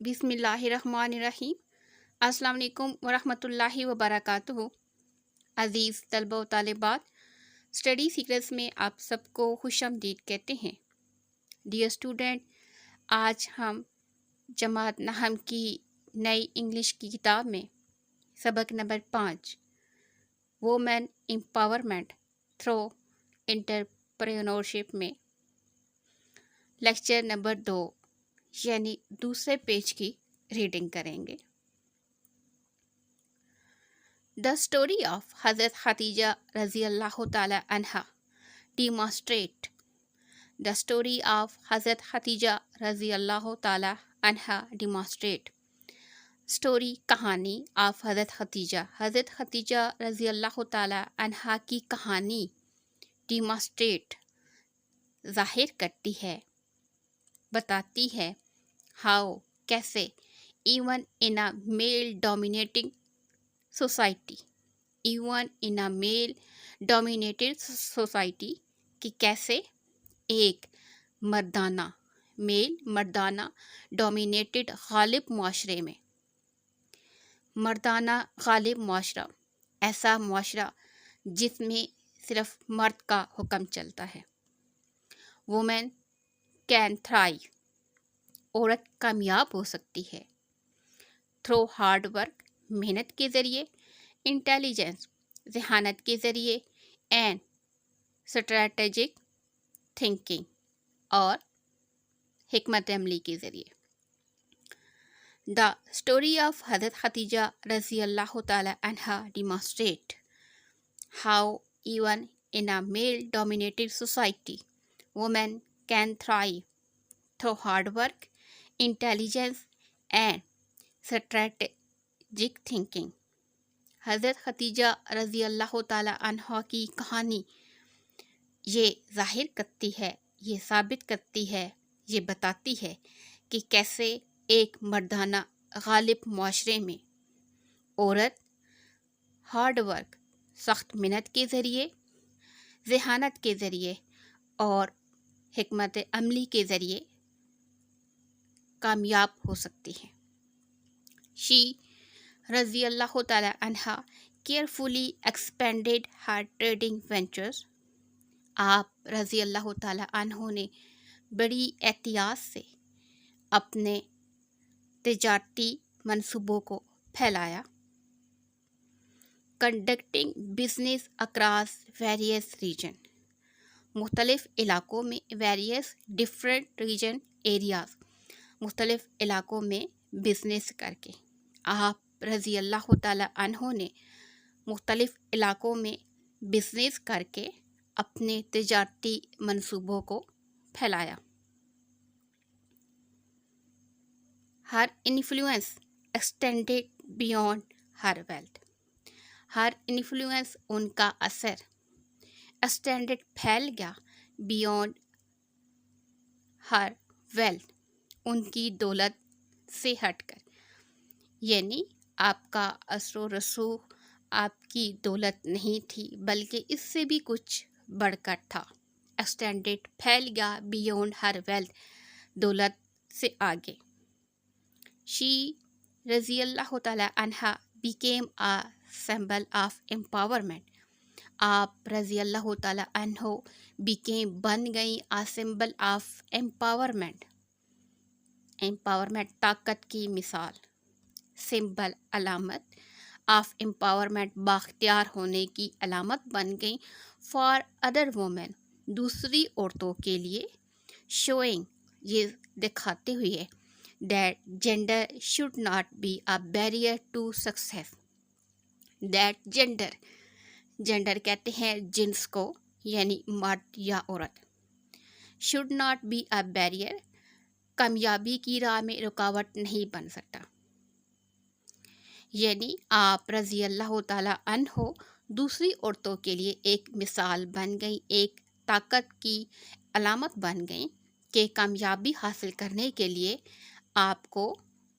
बिस्मिल्लाहिर्रहमानिर्रहीम। अस्सलाम वालेकुम वरहमतुल्लाहि वबरकातुहू। अज़ीज़ तलबा व तालिबात, स्टडी सीक्रेट्स में आप सबको खुशामदीद कहते हैं। डियर स्टूडेंट, आज हम जमात नहम की नई इंग्लिश की किताब में सबक number 5 women empowerment through entrepreneurship में लेक्चर नंबर 2 यानी दूसरे पेज की रीडिंग करेंगे। द स्टोरी ऑफ हज़रत खदीजा रज़ी अल्लाह ताला अन्हा demonstrate The story of Hazrat Khadija रज़ी अल्लाह ताला अन्हा demonstrate स्टोरी कहानी ऑफ हज़रत खदीजा रज़ी अल्लाह ताला अन्हा की कहानी demonstrate ज़ाहिर करती है, बताती है हाउ कैसे even in a male dominating society कि कैसे एक मर्दाना डोमिनेटेड गालिब माशरे में ऐसा माशरा जिसमें सिर्फ मर्द का हुक्म चलता है। वुमेन कैन थ्राइव औरत कामयाब हो सकती है थ्रू हार्ड वर्क मेहनत के ज़रिए, इंटेलिजेंस ज़हानत के ज़रिए, एंड स्ट्रैटेजिक थिंकिंग और हिकमत अमली के ज़रिए। द स्टोरी ऑफ हज़रत खदीजा रज़ी अल्लाह ताला अन्हा demonstrate how even in a male dominated society women can thrive through hard work, intelligence and strategic thinking। हज़रत खदीजा रज़ी अल्लाह ताला अन्हा की कहानी ये ज़ाहिर करती है, ये साबित करती है, ये बताती है कि कैसे एक मर्दाना गालिब माशरे में औरत हार्ड वर्क सख्त मेहनत के ज़रिए, ज़हानत के ज़रिए और हिकमत अमली के ज़रिए कामयाब हो सकती है। शी रज़ी अल्लाह ताला अन्हा केयरफुली एक्सपेंडेड हर ट्रेडिंग वेंचर्स। आप रज़ी अल्लाह ताला अन्हों ने बड़ी एहतियात से अपने तिजारती मंसूबों को फैलाया। Conducting business across various region, मुख्तलिफ इलाकों में वेरियस डिफरेंट रीजन एरियाज, मुख्तलिफ इलाकों में बिजनेस करके आप रज़ी अल्लाह ताला अन्हों ने मुख्तलिफ इलाकों में बिजनेस करके अपने तिजारती मंसूबों को फैलाया। Her influence extended beyond her wealth, her influence उनका असर एक्सटेंडेड फैल गया बियॉन्ड हर वेल्थ उनकी दौलत से हटकर, यानी आपका असर रसूख आपकी दौलत नहीं थी बल्कि इससे भी कुछ बढ़कर था। एक्सटेंडेड फैल गया बियॉन्ड हर वेल्थ दौलत से आगे। शी रज़ी अल्लाह ताला अन्हा became a symbol of empowerment. आप रज़ी अल्लाह ताला अन्हो बिकेम बन गई a symbol of empowerment. Empowerment ताकत की मिसाल, सिंबल अलामत ऑफ एम्पावरमेंट बाख्तियार होने की अलामत बन गई फॉर अदर वुमेन दूसरी औरतों के लिए। शोइंग ये दिखाते हुए that gender should not be a barrier to success. That gender कहते हैं जिन्स को, यानी मर्द या औरत। Should not be a barrier कामयाबी की राह में रुकावट नहीं बन सकता, यानी आप रज़ी अल्लाह ताला अन्हो दूसरी औरतों के लिए एक मिसाल बन गई, एक ताकत की अलामत बन गई कि कामयाबी हासिल करने के लिए आपको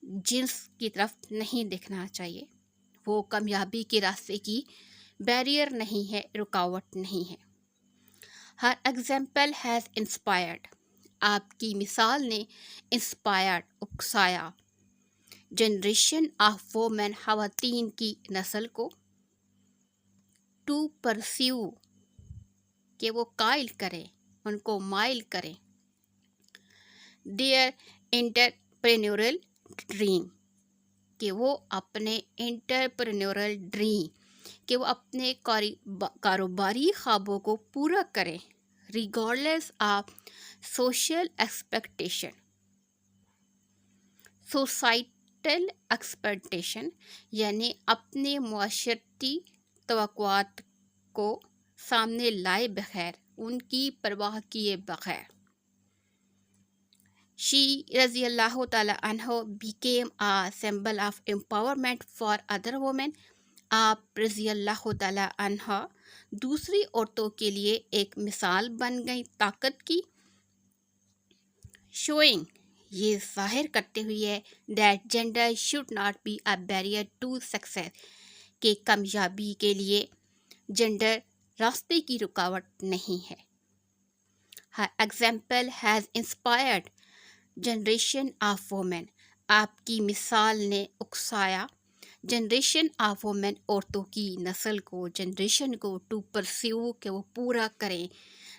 जिन्स की तरफ नहीं देखना चाहिए। वो कामयाबी के रास्ते की बैरियर नहीं है, रुकावट नहीं है। हर एग्जाम्पल हैज़ इंस्पायर्ड, आपकी मिसाल ने इंस्पायर्ड उकसाया, जनरेशन ऑफ वोमेन ख़वातीन की नस्ल को, टू परस्यू कि वो कायल करें, उनको माइल करें, देयर एंटरप्रेन्योरल ड्रीम कि वो अपने एंटरप्रेन्योरल ड्रीम कि वो अपने कारोबारी ख्वाबों को पूरा करें, regardless of social expectation, societal expectation यानी अपने मुआशरती तवक्कुआत को सामने लाए बगैर, उनकी परवाह किए बगैर। She रज़ियल्लाहु ताला अन्हा became a symbol of empowerment for other women। आप रज़ियल्लाहु ताला अन्हा दूसरी औरतों के लिए एक मिसाल बन गई ताकत की। शोइंग ये ज़ाहिर करते हुए that gender should not be a barrier to success कि कामयाबी के लिए जेंडर रास्ते की रुकावट नहीं है। Her example has inspired generation of women, आपकी मिसाल ने उकसाया जनरेशन ऑफ वोमेन औरतों की नस्ल को, जनरेशन को, टू परस्यू कि वो पूरा करें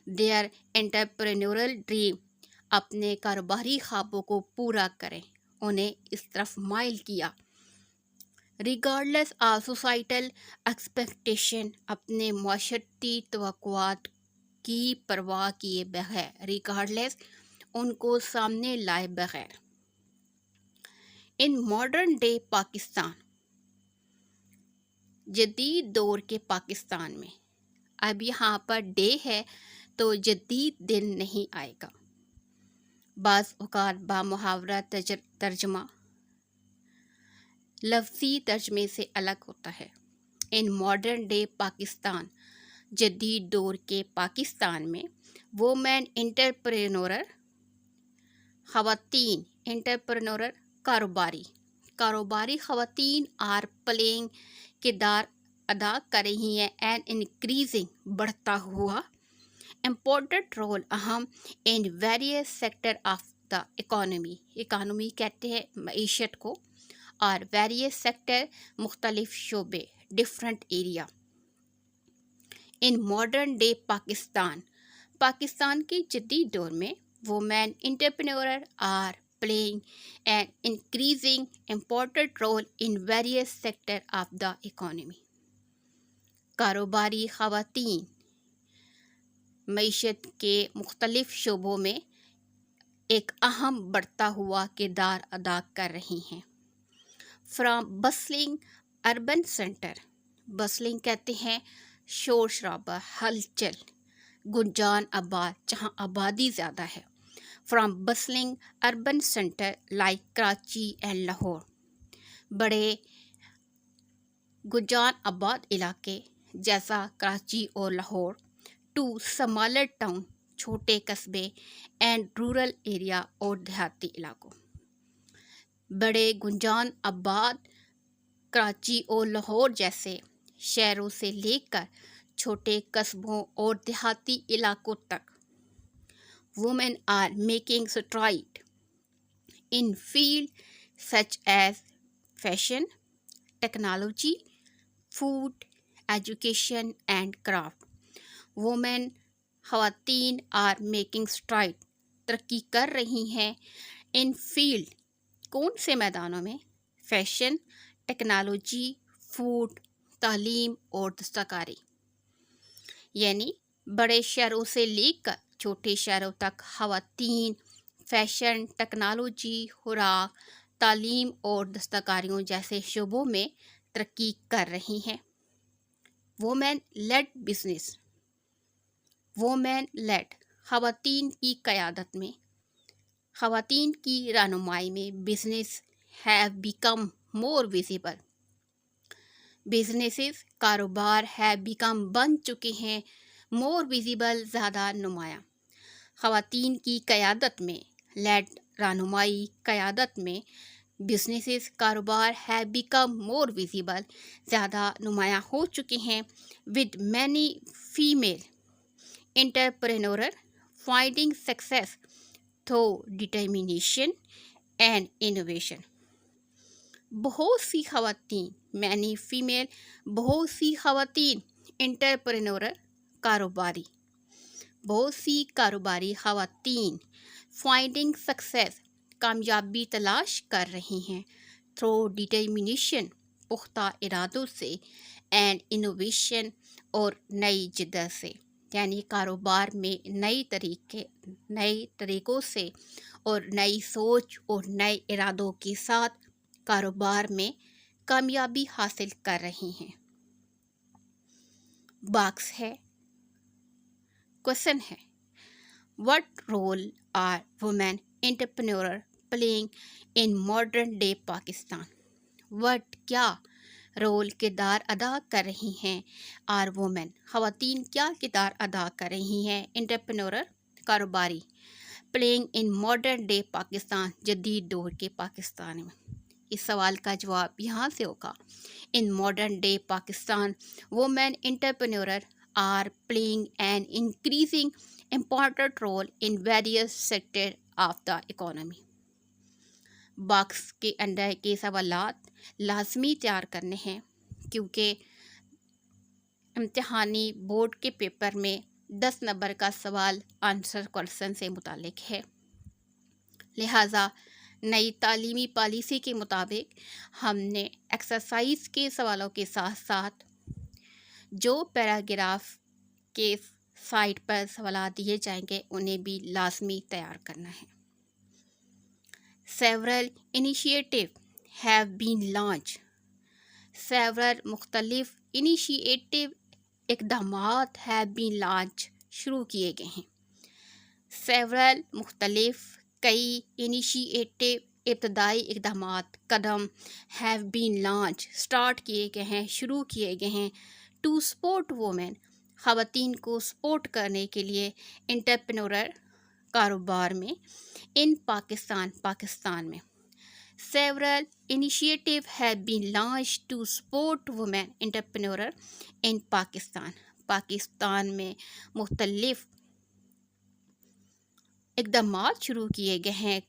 देयर एंटरप्रेन्योरल ड्रीम, अपने कारोबारी ख्वाबों को पूरा करें, उन्हें इस तरफ माइल किया। रिगार्डलेस ऑफ सोसाइटल एक्सपेक्टेशन, अपने माशरती तवक्कुआत की परवाह किए बगैर, रिगार्डलेस उनको सामने लाए बगैर। इन मॉडर्न डे पाकिस्तान, जदीद दौर के पाकिस्तान में, अब यहाँ पर डे है तो जदीद दिन नहीं आएगा, बाज़ औक़ात बामुहावरा तर्जमा लफ्ज़ी तर्जमे से अलग होता है। इन मॉडर्न डे पाकिस्तान, जदीद दौर के पाकिस्तान में, वोमेन एंटरप्रेन्योरर ख़वातीन, एंटरप्रेन्योरर कारोबारी ख़वातीन आर प्लेइंग किरदार अदा कर रही हैं एंड इंक्रीजिंग बढ़ता हुआ इम्पोर्टेंट रोल अहम in various sector of the economy, economy कहते हैं मईशत को, और वेरियस सेक्टर मुख्तलिफ शोबे, different area. In modern day Pakistan, Pakistan के जदीद दौर में women entrepreneur are playing an increasing important role in various sectors of the economy। कारोबारी ख़वातीन मईशत के मुख्तलिफ शोबों में एक अहम बढ़ता हुआ किरदार अदा कर रही हैं। From bustling urban centre, bustling कहते हैं शोर शराबा, हलचल, गुंजान आबाद, जहाँ आबादी ज़्यादा है। From bustling urban centre like Karachi and Lahore, बड़े गुंजान आबाद इलाके जैसा कराची और लाहौर, टू स्मॉलर टाउन, छोटे कस्बे, एंड रूरल एरिया और देहाती इलाकों। बड़े गुंजान आबाद कराची और लाहौर जैसे शहरों से लेकर छोटे कस्बों और देहाती इलाकों तक women are making strides in fields such as fashion, technology, food, education and craft। women ख़वातीन are making strides, तरक्की कर रही हैं इन फील्ड, कौन से मैदानों में? फैशन, टेक्नोलॉजी, फूड, तालीम और दस्तकारी। यानी बड़े शहरों से लेकर छोटे शहरों तक ख़वातीन फैशन, टेक्नोलॉजी, खुराक, तालीम और दस्तकारियों जैसे शोबों में तरक्की कर रही हैं। Women led business, women led ख़वातीन की क़यादत में, ख़वातीन की रहनुमाई में business have become more visible, businesses कारोबार हैव बिकम बन चुके हैं मोर विजिबल ज़्यादा नुमाया। ख़वातीन की क़यादत में, लेड रहनुमाई क़यादत में, बिजनेसेस कारोबार हैव बिकम मोर विजिबल ज़्यादा नुमाया हो चुके हैं, with many female entrepreneur finding success through determination and innovation. बहुत सी खवातीन, मैनी फीमेल, बहुत सी खवातीन एंटरप्रेन्योर, कारोबारी, बहुत सी कारोबारी खवातीन फाइंडिंग सक्सेस, कामयाबी तलाश कर रही हैं, थ्रू डिटर्मिनेशन, पुख्ता इरादों से, एंड इनोवेशन, और नई जिद्दत से, यानी कारोबार में नए तरीक़ों से और नई सोच और नए इरादों के साथ कारोबार में कामयाबी हासिल कर रही हैं। बॉक्स है, क्वेश्चन है, what role are women entrepreneur playing in modern day Pakistan? What क्या रोल किरदार अदा कर रही हैं आर वुमेन, ख़वातीन क्या किरदार अदा कर रही हैं एंटरप्रेन्योर, कारोबारी, playing in modern day Pakistan, जदीद दौर के पाकिस्तान में? इस सवाल का जवाब यहाँ से होगा, in modern day Pakistan women entrepreneur are playing an increasing important role in various sector of the economy. Box के अंदर के सवालात लाजमी तैयार करने हैं, क्योंकि इम्तिहानी बोर्ड के पेपर में 10 नंबर का सवाल आंसर क्वेश्चन से मुतालिक है। लिहाजा नई तालीमी पॉलिसी के मुताबिक हमने एक्सरसाइज के सवालों के साथ साथ जो पैराग्राफ के साइट पर सवाल दिए जाएंगे उन्हें भी लाजमी तैयार करना है। Several initiative have been launch, several मुख्तलिफ इनिशिएटिव इक़दामात हैव बीन लॉन्च, शुरू किए गए हैं। सेवरल मुख्तलिफ कई इनिशिएटिव इब्तदाई इक़दामात कदम हैव बीन लॉन्च, स्टार्ट किए गए हैं, शुरू किए गए हैं, टू सपोर्ट वुमेन, ख़वातीन को सपोर्ट करने के लिए एंटरप्रेन्योर, कारोबार में, इन पाकिस्तान, पाकिस्तान में। Several initiative have been launch to support women entrepreneur in Pakistan, Pakistan में मुख्तलिफ इक़दामात शुरू किए गए हैं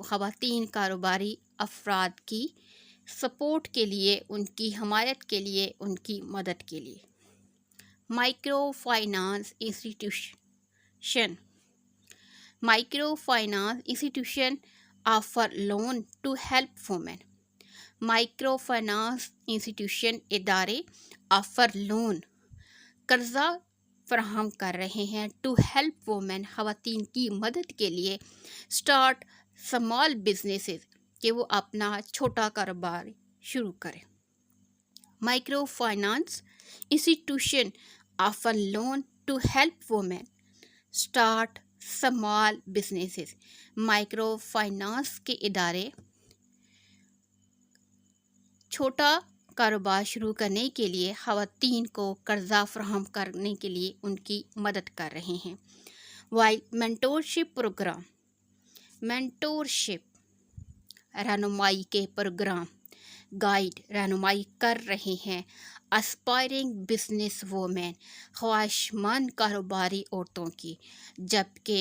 ख़वातीन कारोबारी अफराद की सपोर्ट के लिए, उनकी हमायत के लिए, उनकी मदद के लिए। Micro finance institution, micro finance institution offer loan to help women, micro finance institution इदारे ऑफर लोन, कर्जा फराहम कर रहे हैं, टू हेल्प वुमेन, ख़वातीन की मदद के लिए, स्टार्ट स्मॉल बिजनेसेस, कि वो अपना छोटा कारोबार शुरू करें। Micro finance institution offer loan to help women start small businesses, micro finance के इदारे छोटा कारोबार शुरू करने के लिए ख़वातीन को कर्जा फराहम करने के लिए उनकी मदद कर रहे हैं। वाइल मेंटोरशिप प्रोग्राम, मेंटोरशिप रहनुमाई के प्रोग्राम, गाइड रहनुमाई कर रहे हैं एस्पायरिंग बिजनेस वुमेन, ख्वाहिशमंद कारोबारी औरतों की, जबकि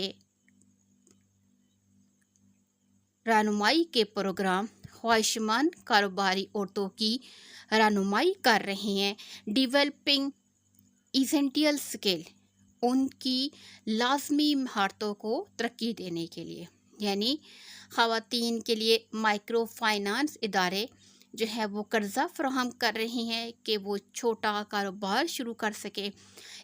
रहनुमाई के प्रोग्राम ख्वाहिशमंद कारोबारी औरतों की रहनुमाई कर रहे हैं डेवलपिंग इसेंशियल स्किल, उनकी लाजमी महारतों को तरक्की देने के लिए, यानी ख़वातीन के लिए माइक्रो फाइनेंस इदारे जो है वो कर्जा फराहम कर रही हैं कि वो छोटा कारोबार शुरू कर सके।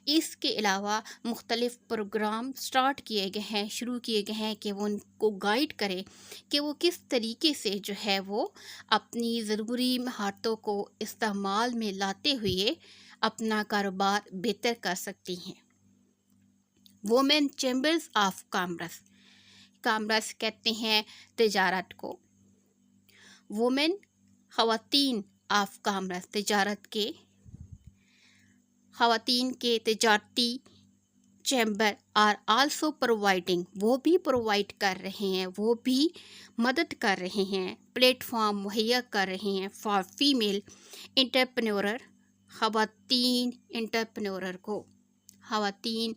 इसके अलावा मुख्तलिफ प्रोग्राम स्टार्ट किए गए हैं, शुरू किए गए हैं कि वो उनको गाइड करें कि वो किस तरीके से जो है वो अपनी ज़रूरी महारतों को इस्तेमाल में लाते हुए अपना कारोबार बेहतर कर सकती हैं। Women chambers of commerce, commerce कहते हैं तिजारत को, वुमेन ख़वातीन ऑफ कॉमर्स, तिजारत के ख़वातीन के तिजारती चैम्बर आर आल्सो प्रोवाइडिंग, वो भी प्रोवाइड कर रहे हैं, वो भी मदद कर रहे हैं, प्लेटफॉर्म मुहैया कर रहे हैं फॉर फीमेल एंटरप्रेन्योर, ख़वातीन एंटरप्रेन्योर को, ख़वातीन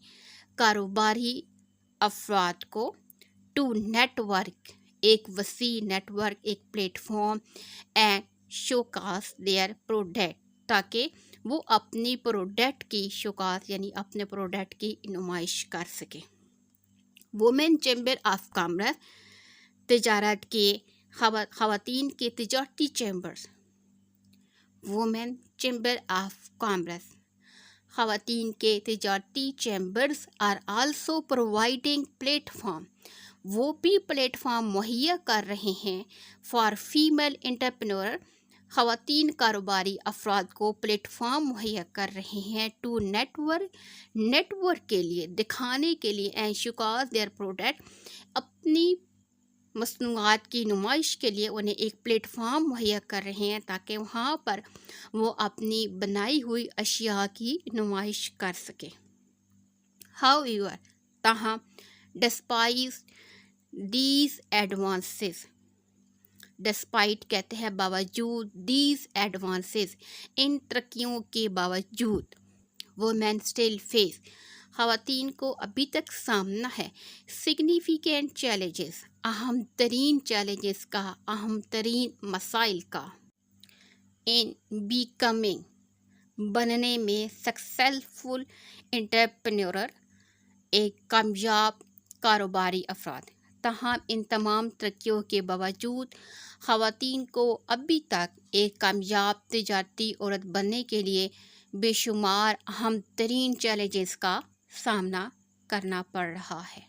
कारोबारी अफराद को, टू नेटवर्क, एक वसी नेटवर्क, एक platform, and show cause their product, ताकि वो अपनी प्रोडक्ट की शोकास यानी अपने प्रोडक्ट की नुमाइश कर सके। वुमेन चैम्बर ऑफ कॉमर्स, तिजारत के ख़वातीन के तिजारती chambers. Women chamber of commerce, ख़वातीन के तिजारती chambers are also providing platform, वो भी प्लेटफॉर्म मुहैया कर रहे हैं फॉर फीमेल एंटरप्रेन्योर, ख़वातीन कारोबारी अफराद को प्लेटफॉर्म मुहैया कर रहे हैं टू नेटवर्क के लिए, दिखाने के लिए, एंड शोकास देयर प्रोडक्ट, अपनी मसनूआत की नुमाइश के लिए उन्हें एक प्लेटफॉर्म मुहैया कर रहे हैं ताकि वहाँ पर वो अपनी बनाई हुई अशिया की नुमाइश कर सके। हाउएवर, ताहम, डिस्पाइट दीज एडवांसेस, डिस्पाइट कहते हैं बावजूद, दीज एडवांसेस, इन तरक्कियों के बावजूद, वुमेन स्टिल फेस, ख़वातीन को अभी तक सामना है सिग्निफिकेंट चैलेंजेस, अहम तरीन चैलेंजेस का, अहम तरीन मसाइल का, इन बिकमिंग, बनने में, सक्सेसफुल एंटरप्रेन्योर, एक कामयाब कारोबारी अफराद। तमाम इन तमाम तरक्कियों के बावजूद ख़वातीन को अभी तक एक कामयाब तिजारती औरत बनने के लिए बेशुमार अहम तरीन चैलेंजेस का सामना करना पड़ रहा है।